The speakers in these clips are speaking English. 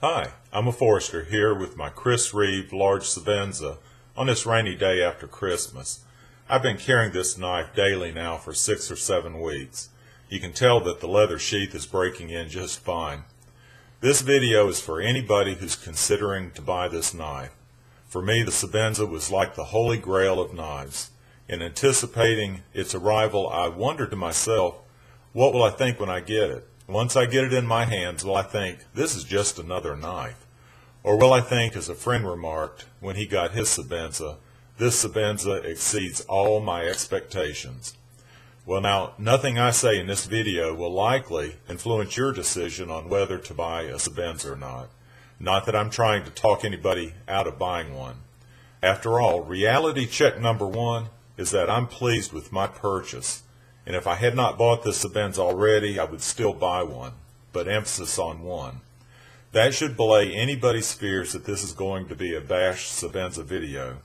Hi, I'm a forester here with my Chris Reeve large Sebenza on this rainy day after Christmas. I've been carrying this knife daily now for 6 or 7 weeks. You can tell that the leather sheath is breaking in just fine. This video is for anybody who's considering to buy this knife. For me, the Sebenza was like the holy grail of knives. In anticipating its arrival, I wondered to myself, what will I think when I get it? Once I get it in my hands, will I think, this is just another knife? Or will I think, as a friend remarked when he got his Sebenza, this Sebenza exceeds all my expectations? Well, now, nothing I say in this video will likely influence your decision on whether to buy a Sebenza or not. Not that I'm trying to talk anybody out of buying one. After all, reality check number one is that I'm pleased with my purchase. And if I had not bought this Sebenza already, I would still buy one, but emphasis on one. That should belay anybody's fears that this is going to be a bash Sebenza video.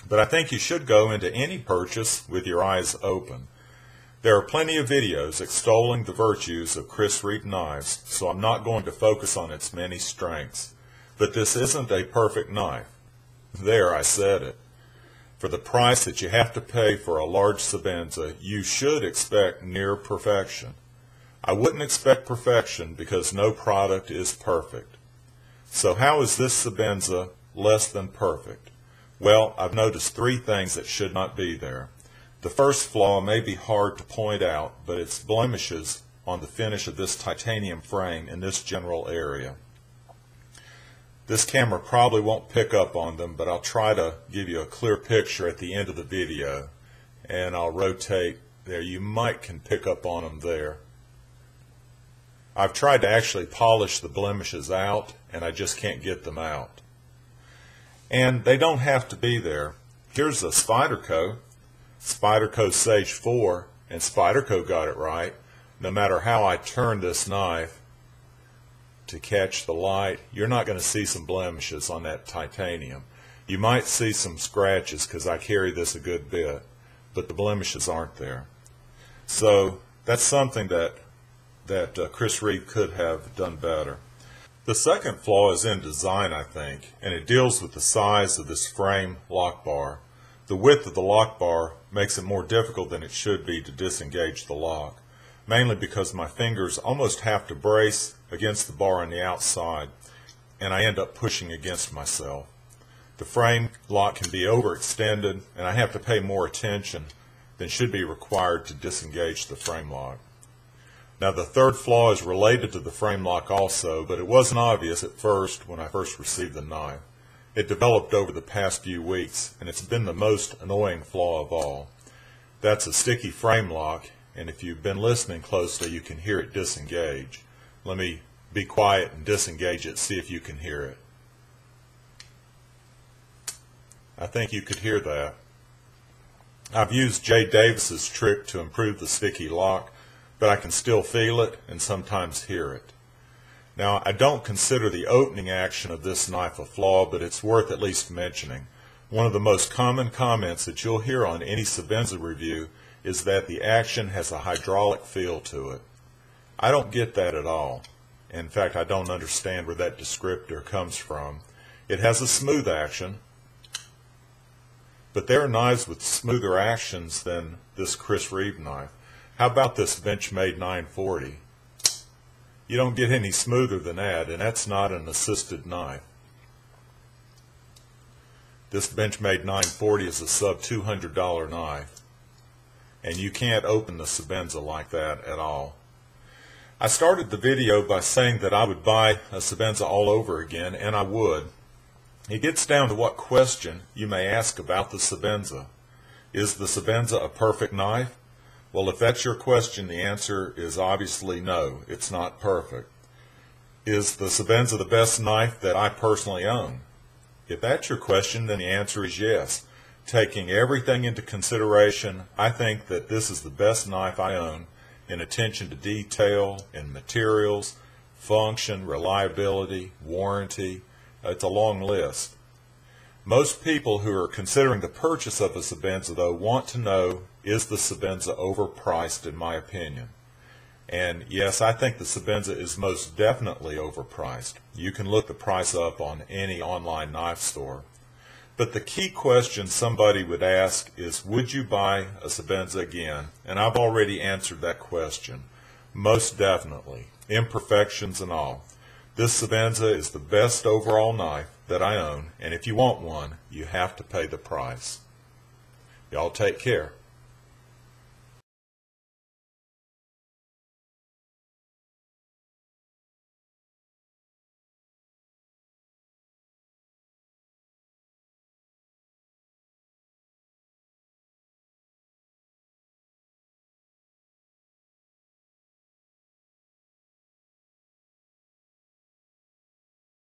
But I think you should go into any purchase with your eyes open. There are plenty of videos extolling the virtues of Chris Reeve knives, so I'm not going to focus on its many strengths. But this isn't a perfect knife. There, I said it. For the price that you have to pay for a large Sebenza, you should expect near perfection. I wouldn't expect perfection because no product is perfect. So how is this Sebenza less than perfect? Well, I've noticed 3 things that should not be there. The first flaw may be hard to point out, but it's blemishes on the finish of this titanium frame in this general area. This camera probably won't pick up on them, but I'll try to give you a clear picture at the end of the video, and I'll rotate there. You might can pick up on them there. I've tried to actually polish the blemishes out, and I just can't get them out. And they don't have to be there. Here's a Spyderco Sage 4, and Spyderco got it right. No matter how I turn this knife to catch the light, you're not going to see some blemishes on that titanium. You might see some scratches because I carry this a good bit, but the blemishes aren't there. So that's something that Chris Reeve could have done better. The second flaw is in design, I think, and it deals with the size of this frame lock bar. The width of the lock bar makes it more difficult than it should be to disengage the lock, mainly because my fingers almost have to brace against the bar on the outside, and I end up pushing against myself. The frame lock can be overextended, and I have to pay more attention than should be required to disengage the frame lock. Now, the third flaw is related to the frame lock also, but it wasn't obvious at first when I first received the knife. It developed over the past few weeks, and it's been the most annoying flaw of all. That's a sticky frame lock, and if you've been listening closely, you can hear it disengage. Let me be quiet and disengage it, see if you can hear it. I think you could hear that. I've used Jay Davis's trick to improve the sticky lock, but I can still feel it and sometimes hear it. Now, I don't consider the opening action of this knife a flaw, but it's worth at least mentioning. One of the most common comments that you'll hear on any Sebenza review is that the action has a hydraulic feel to it. I don't get that at all. In fact, I don't understand where that descriptor comes from. It has a smooth action, but there are knives with smoother actions than this Chris Reeve knife. How about this Benchmade 940? You don't get any smoother than that, and that's not an assisted knife. This Benchmade 940 is a sub $200 knife, and you can't open the Sebenza like that at all. I started the video by saying that I would buy a Sebenza all over again, and I would. It gets down to what question you may ask about the Sebenza. Is the Sebenza a perfect knife? Well, if that's your question, the answer is obviously no, it's not perfect. Is the Sebenza the best knife that I personally own? If that's your question, then the answer is yes. Taking everything into consideration, I think that this is the best knife I own in attention to detail, in materials, function, reliability, warranty. It's a long list. Most people who are considering the purchase of a Sebenza, though, want to know, is the Sebenza overpriced, in my opinion? And yes, I think the Sebenza is most definitely overpriced. You can look the price up on any online knife store. But the key question somebody would ask is, would you buy a Sebenza again? And I've already answered that question. Most definitely, imperfections and all. This Sebenza is the best overall knife that I own, and if you want one, you have to pay the price. Y'all take care.